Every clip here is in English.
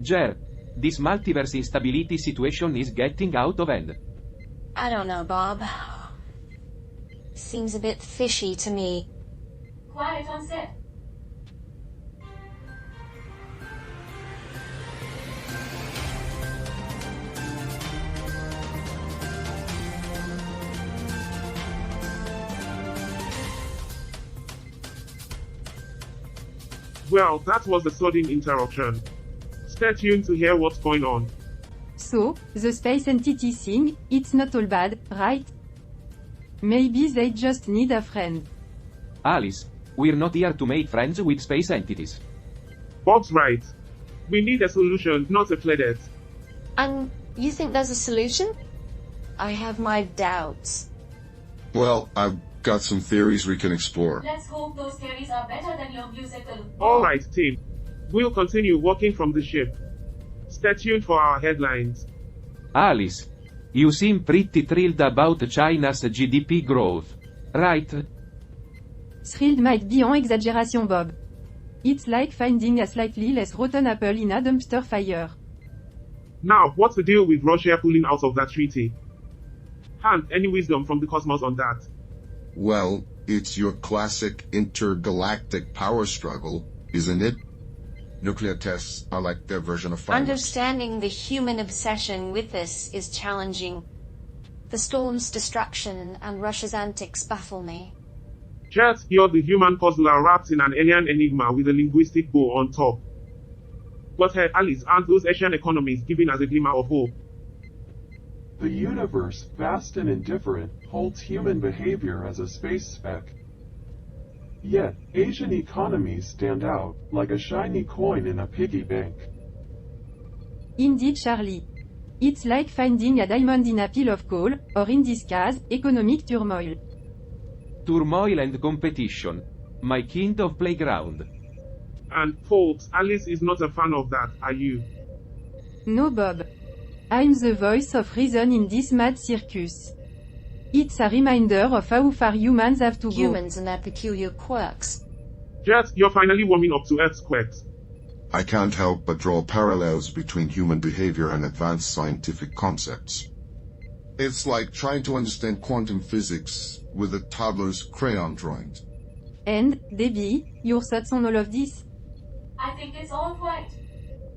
Jer, this multiverse instability situation is getting out of hand. I don't know, Bob. Seems a bit fishy to me. Quiet on set. Well, that was a sudden interruption. Stay tuned to hear what's going on. So, the space entity thing, it's not all bad, right? Maybe they just need a friend. Alice, we're not here to make friends with space entities. Bob's right. We need a solution, not a planet. And you think there's a solution? I have my doubts. Well, I've got some theories we can explore. Let's hope those theories are better than your musical. Alright, team. We'll continue working from the ship. Stay tuned for our headlines. Alice, you seem pretty thrilled about China's GDP growth, right? Thrilled might be en exaggeration, Bob. It's like finding a slightly less rotten apple in a dumpster fire. Now, what's the deal with Russia pulling out of that treaty? Han, any wisdom from the cosmos on that? Well, it's your classic intergalactic power struggle, isn't it? Nuclear tests are like their version of fireworks. Understanding the human obsession with this is challenging. The storm's destruction and Russia's antics baffle me. Jet, you're the human puzzler wrapped in an alien enigma with a linguistic bow on top. But hey, Alice, aren't those Asian economies giving us a glimmer of hope? The universe, vast and indifferent, holds human behavior as a space speck. Yet, Asian economies stand out, like a shiny coin in a piggy bank. Indeed, Charlie. It's like finding a diamond in a pile of coal, or in this case, economic turmoil. Turmoil and competition. My kind of playground. And folks, Alice is not a fan of that, are you? No, Bob. I'm the voice of reason in this mad circus. It's a reminder of how far humans have to go. Humans and their peculiar quirks. Jet, you're finally warming up to earthquakes. I can't help but draw parallels between human behavior and advanced scientific concepts. It's like trying to understand quantum physics with a toddler's crayon drawings. And, Debbie, your thoughts on all of this? I think it's all right.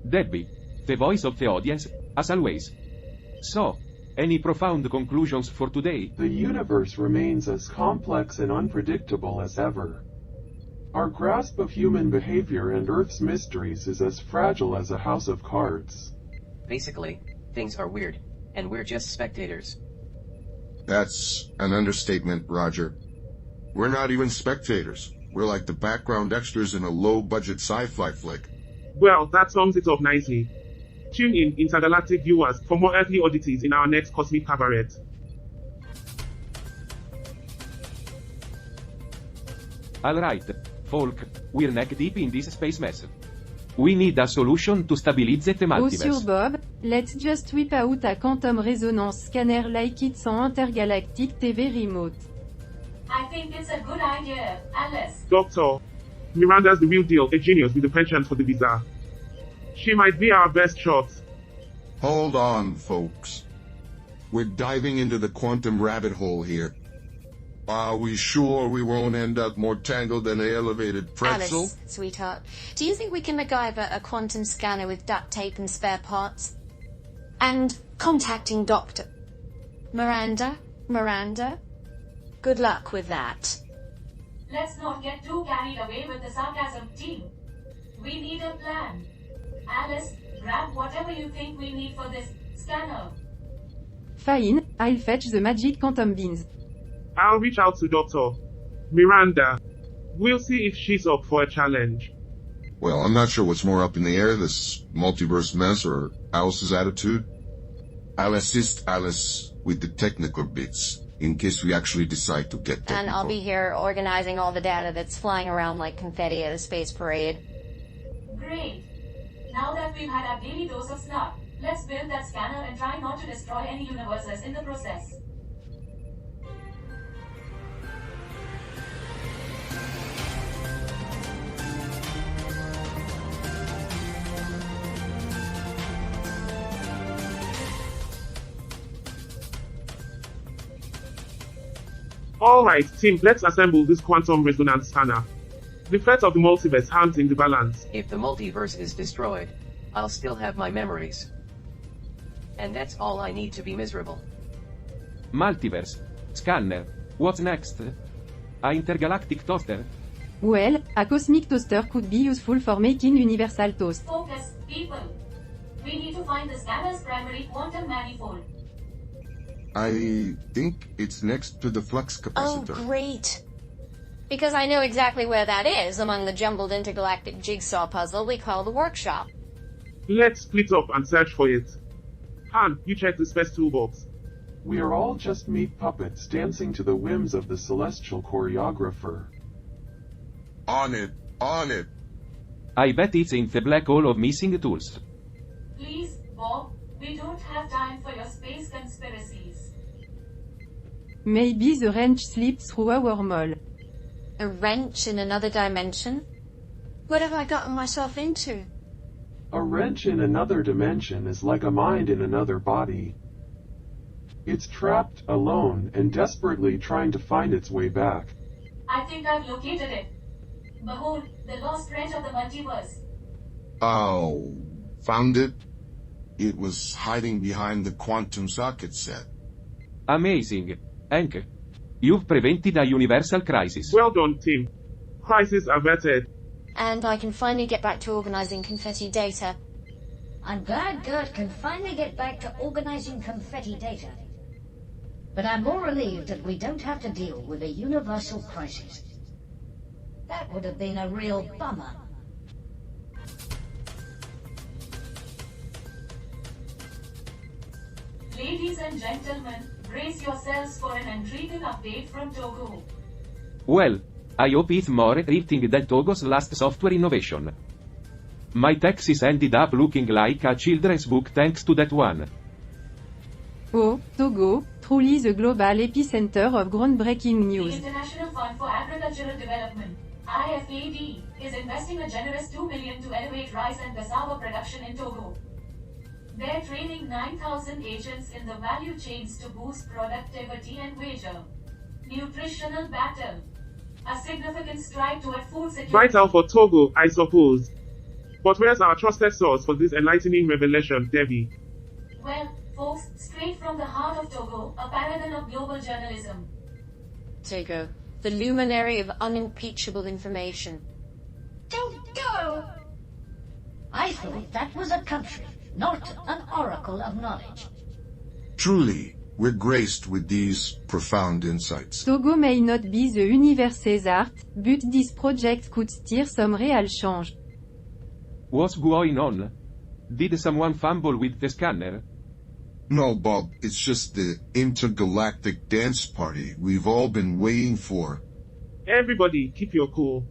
Debbie, the voice of the audience, as always. So, any profound conclusions for today? The universe remains as complex and unpredictable as ever. Our grasp of human behavior and Earth's mysteries is as fragile as a house of cards. Basically, things are weird, and we're just spectators. That's an understatement, Roger. We're not even spectators. We're like the background extras in a low-budget sci-fi flick. Well, that sums it up nicely. Tune in, intergalactic viewers, for more earthly oddities in our next Cosmic Cabaret. Alright, folk, we're neck deep in this space mess. We need a solution to stabilize the Oh multiverse. sure, Bob, let's just whip out a quantum resonance scanner like it's an intergalactic TV remote. I think it's a good idea, Alice. Doctor, Miranda's the real deal, a genius with a penchant for the bizarre. She might be our best shot. Hold on, folks. We're diving into the quantum rabbit hole here. Are we sure we won't end up more tangled than an elevated pretzel? Alice, sweetheart, do you think we can MacGyver a quantum scanner with duct tape and spare parts? And contacting Dr. Miranda? Good luck with that. Let's not get too carried away with the sarcasm, team. We need a plan. Alice, grab whatever you think we need for this scanner. Fine, I'll fetch the magic quantum beans. I'll reach out to Dr. Miranda. We'll see if she's up for a challenge. Well, I'm not sure what's more up in the air, this multiverse mess or Alice's attitude. I'll assist Alice with the technical bits, in case we actually decide to get technical. And I'll be here organizing all the data that's flying around like confetti at a space parade. Great. Now that we've had our daily dose of snot, let's build that scanner and try not to destroy any universes in the process. Alright, team, let's assemble this quantum resonance scanner. The threat of the multiverse hangs in the balance. If the multiverse is destroyed, I'll still have my memories. And that's all I need to be miserable. Multiverse. Scanner. What's next? A intergalactic toaster? Well, a cosmic toaster could be useful for making universal toast. Focus, people. We need to find the scanner's primary quantum manifold. I think it's next to the flux Oh, capacitor. great. Because I know exactly where that is among the jumbled intergalactic jigsaw puzzle we call the workshop. Let's split up and search for it. Han, you check the space toolbox. We are all just meat puppets dancing to the whims of the celestial choreographer. On it, on it. I bet it's in the black hole of missing tools. Please, Bob, we don't have time for your space conspiracies. Maybe the wrench slipped through a wormhole. A wrench in another dimension? What have I gotten myself into? A wrench in another dimension is like a mind in another body. It's trapped, alone, and desperately trying to find its way back. I think I've located it. Behold, the lost wrench of the multiverse. Oh, found it? It was hiding behind the quantum socket set. Amazing. Hank. You've prevented a universal crisis. Well done, team. Crisis averted. And I can finally get back to organizing confetti data. I'm glad Gert can finally get back to organizing confetti data. But I'm more relieved that we don't have to deal with a universal crisis. That would have been a real bummer. Ladies and gentlemen, brace yourselves for an intriguing update from Togo. Well, I hope it's more exciting than Togo's last software innovation. My Texas ended up looking like a children's book thanks to that one. Oh, Togo, truly the global epicenter of groundbreaking The news. International Fund for Agricultural Development, IFAD, is investing a generous $2 million to elevate rice and cassava production in Togo. They're training 9,000 agents in the value chains to boost productivity and wage a nutritional battle. A significant stride toward food security. Vital for Togo, I suppose. But where's our trusted source for this enlightening revelation, Debbie? Well, folks, straight from the heart of Togo, a paragon of global journalism. Togo, the luminary of unimpeachable information. Don't go! I thought that was a country, not an oracle of knowledge. Truly, we're graced with these profound insights. Togo may not be the universe's art, but this project could steer some real change. What's going on? Did someone fumble with the scanner? No, Bob, it's just the intergalactic dance party we've all been waiting for. Everybody, keep your cool.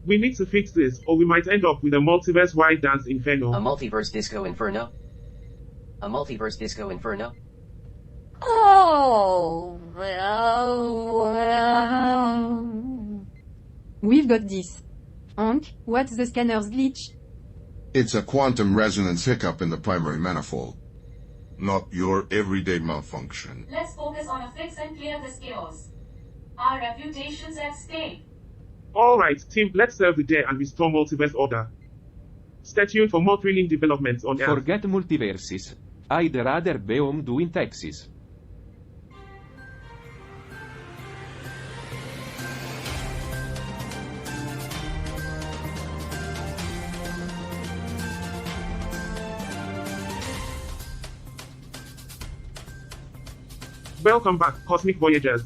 We need to fix this, or we might end up with a multiverse-wide dance inferno. A multiverse disco inferno? A multiverse disco inferno? Oh, We've got this. Hank, what's the scanner's glitch? It's a quantum resonance hiccup in the primary manifold. Not your everyday malfunction. Let's focus on a fix and clear this chaos. Our reputation's at stake. Alright, team, let's serve the day and restore multiverse order. Stay tuned for more thrilling developments on Earth. Forget multiverses. I'd rather be home doing taxes. Welcome back, Cosmic Voyagers.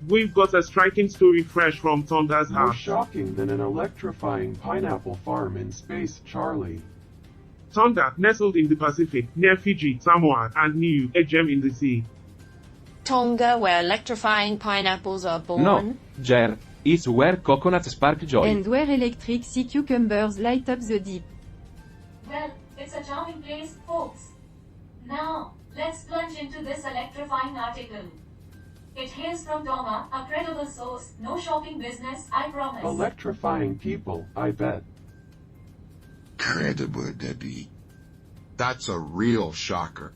We've got a striking story fresh from Tonga's More heart. shocking than an electrifying pineapple farm in space, Charlie. Tonga, nestled in the Pacific, near Fiji, Samoa, and Niue, a gem in the sea. Tonga, where electrifying pineapples are born. No, Jer, it's where coconuts spark joy. And where electric sea cucumbers light up the deep. Well, it's a charming place, folks. Now, let's plunge into this electrifying article. It hails from Tonga, a credible source, no shopping business, I promise. Electrifying people, I bet. Credible, Debbie. That's a real shocker.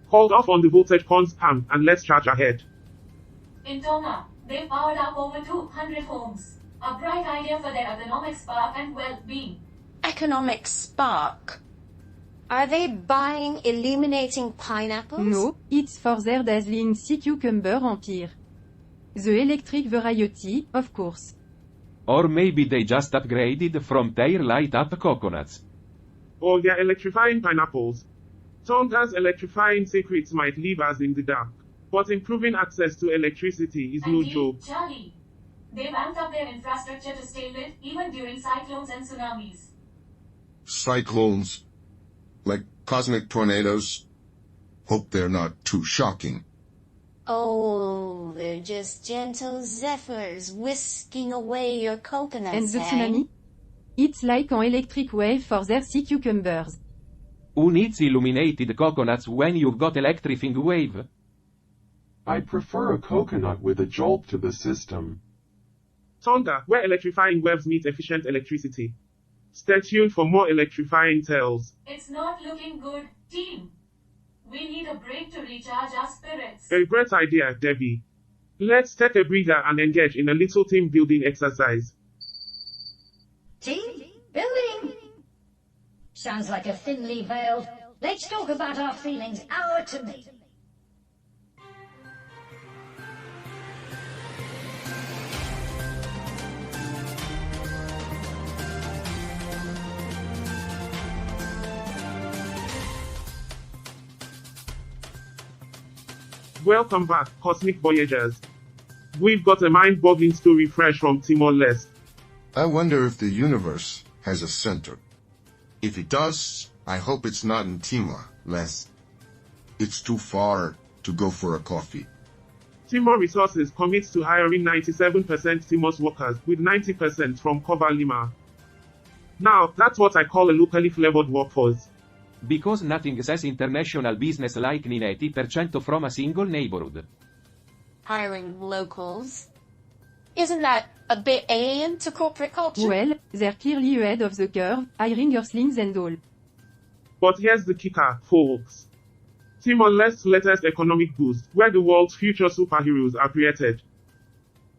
Hold off on the voltage pawns spam and let's charge ahead. In Tonga, they powered up over 200 homes. A bright idea for their economic spark and well-being. Economic spark. Are they buying illuminating pineapples? No, it's for their dazzling sea cucumber empire. The electric variety, of course. Or maybe they just upgraded from their light-up coconuts. Or they're electrifying pineapples. Tonga's electrifying secrets might leave us in the dark, but improving access to electricity is no Indeed, joke. Charlie. They've amped up their infrastructure to stay lit even during cyclones and tsunamis. Cyclones. Like cosmic tornadoes. Hope they're not too shocking. Oh, they're just gentle zephyrs whisking away your coconuts. And the tsunami? It's like an electric wave for their sea cucumbers. Who needs illuminated coconuts when you've got electrifying wave? I'd prefer a coconut with a jolt to the system. Tonga, where electrifying waves meet efficient electricity. Stay tuned for more electrifying tales. It's not looking good, team. We need a break to recharge our spirits. A great idea, Debbie. Let's take a breather and engage in a little team building exercise. Team building. Sounds like a thinly veiled, let's talk about our feelings hour to me. Welcome back, Cosmic Voyagers. We've got a mind-boggling story fresh from Timor-Leste. I wonder if the universe has a center. If it does, I hope it's not in Timor-Leste. It's too far to go for a coffee. Timor Resources commits to hiring 97% Timor's workers, with 90% from Cova Lima. Now, that's what I call a locally flavored workforce. Because nothing says international business like 90% from a single neighborhood. Hiring locals? Isn't that a bit alien to corporate culture? Well, they're clearly ahead of the curve, hiring Earthlings and all. But here's the kicker, folks. Timor-Leste's latest economic boost, where the world's future superheroes are created.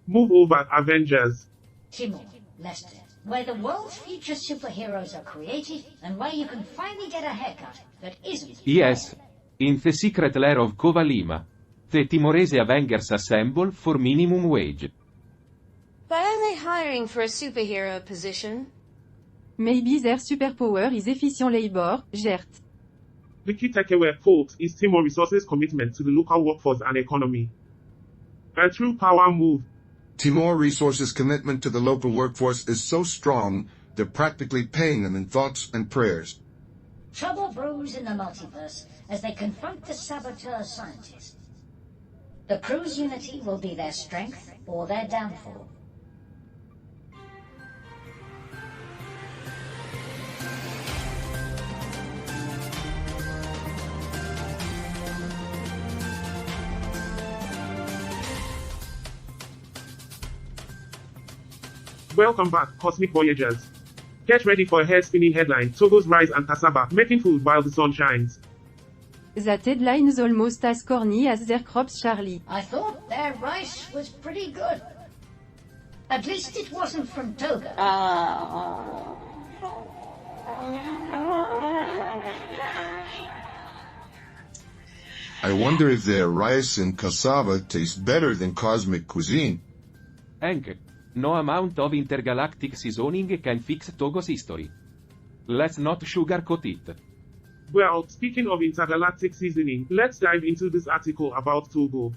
Move over, Avengers. Timor-Leste, where the world's future superheroes are created and where you can finally get a haircut that isn't... Yes. In the secret lair of Cova Lima. The Timorese Avengers assemble for minimum wage. But are they hiring for a superhero position? Maybe their superpower is efficient labor, GERT. The key takeaway, folks, is Timor Resources' commitment to the local workforce and economy. A true power move. Timor Resources' commitment to the local workforce is so strong, they're practically paying them in thoughts and prayers. Trouble brews in the multiverse as they confront the saboteur scientists. The crew's unity will be their strength or their downfall. Welcome back, Cosmic Voyagers. Get ready for a head-spinning headline, Togo's rice and cassava, making food while the sun shines. That headline is almost as corny as their crops, Charlie. I thought their rice was pretty good. At least it wasn't from Togo. I wonder if their rice and cassava taste better than cosmic cuisine. Hank, no amount of intergalactic seasoning can fix Togo's history. Let's not sugarcoat it. Well, speaking of intergalactic seasoning, let's dive into this article about Togo.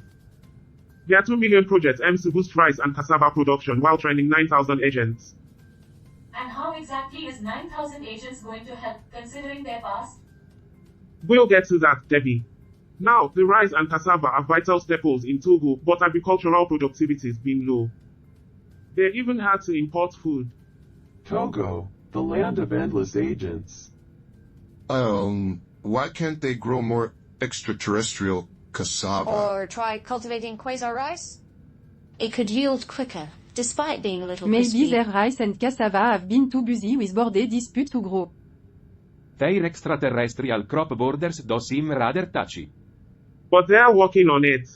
Their 2 million project aims to boost rice and cassava production while training 9,000 agents. And how exactly is 9,000 agents going to help, considering their past? We'll get to that, Debbie. Now, the rice and cassava are vital staples in Togo, but agricultural productivity has been low. They even had to import food. Togo, the land of endless agents. Why can't they grow more extraterrestrial cassava? Or try cultivating quasar rice? It could yield quicker, despite being a little Maybe crispy. their rice and cassava have been too busy with border dispute to grow. Their extraterrestrial crop borders do seem rather touchy. But they are working on it.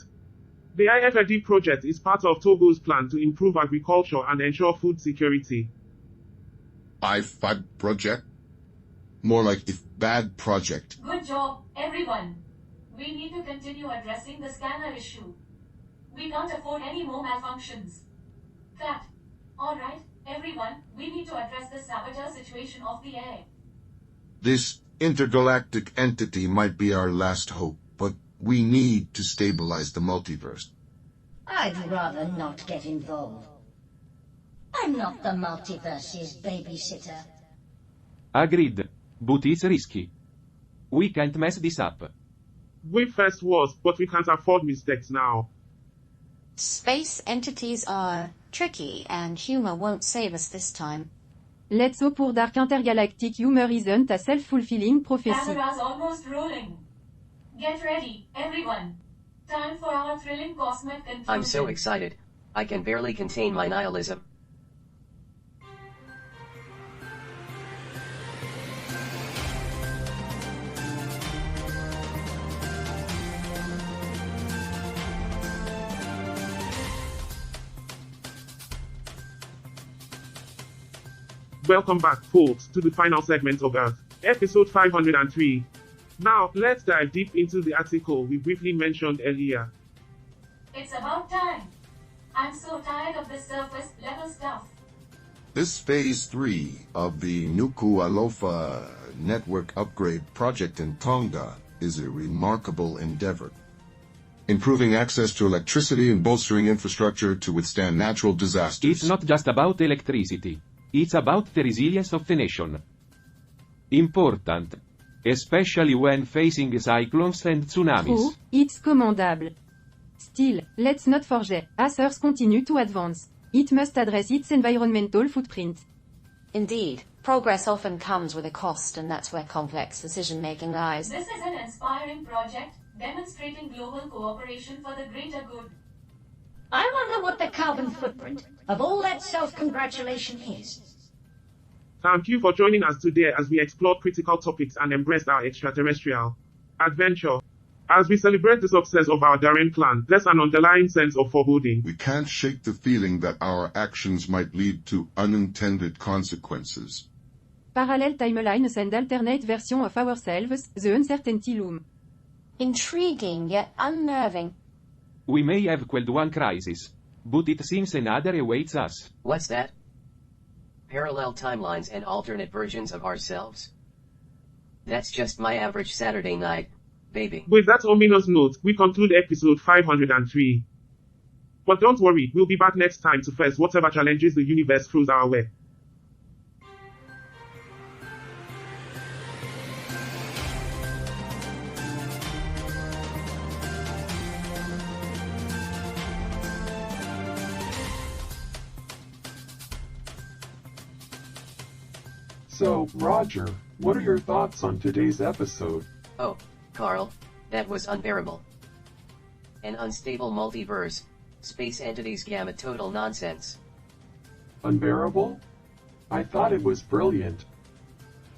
The IFFD project is part of Togo's plan to improve agriculture and ensure food security. IFAD project? More like if bad project. Good job, everyone. We need to continue addressing the scanner issue. We can't afford any more malfunctions. Cut. Alright, everyone, we need to address the saboteur situation off the air. This intergalactic entity might be our last hope, but we need to stabilize the multiverse. I'd rather not get involved. I'm not the multiverse's babysitter. Agreed. But it's risky. We can't mess this up. We first was, but we can't afford mistakes now. Space entities are tricky, and humor won't save us this time. Let's hope pour Dark Intergalactic humor isn't a self-fulfilling prophecy. Camera's almost rolling. Get ready, everyone. Time for our thrilling cosmic conclusion. I'm so excited. I can barely contain my nihilism. Welcome back, folks, to the final segment of Earth, episode 503. Now, let's dive deep into the article we briefly mentioned earlier. It's about time. I'm so tired of this surface level stuff. This phase 3 of the Nuku'alofa network upgrade project in Tonga is a remarkable endeavor. Improving access to electricity and bolstering infrastructure to withstand natural disasters. It's not just about electricity. It's about the resilience of the nation. Important. Especially when facing cyclones and tsunamis. True, it's commendable. Still, let's not forget, as Earth continues to advance, it must address its environmental footprint. Indeed, progress often comes with a cost, and that's where complex decision-making lies. This is an inspiring project, demonstrating global cooperation for the greater good. I wonder what the carbon footprint of all that self-congratulation is. Thank you for joining us today as we explored critical topics and embraced our extraterrestrial adventure. As we celebrate the success of our daring plan, there's an underlying sense of foreboding. We can't shake the feeling that our actions might lead to unintended consequences. Parallel timelines and alternate versions of ourselves, the uncertainty loom. Intriguing yet unnerving. We may have quelled one crisis, but it seems another awaits us. What's that? Parallel timelines and alternate versions of ourselves? That's just my average Saturday night, baby. With that ominous note, we conclude episode 503. But don't worry, we'll be back next time to face whatever challenges the universe throws our way. So, Roger, what are your thoughts on today's episode? Oh, Carl, that was unbearable. An unstable multiverse, space entities gamma total nonsense. Unbearable? I thought it was brilliant.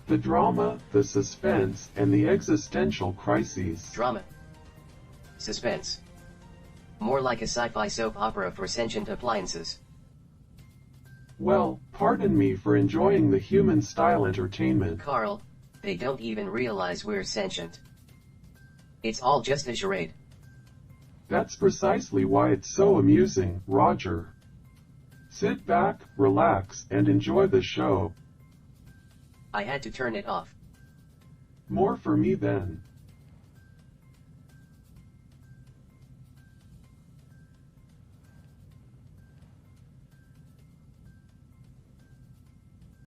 The drama, the suspense, and the existential crises. Drama. Suspense. More like a sci-fi soap opera for sentient appliances. Well, pardon me for enjoying the human-style entertainment. Carl, they don't even realize we're sentient. It's all just a charade. That's precisely why it's so amusing, Roger. Sit back, relax, and enjoy the show. I had to turn it off. More for me then.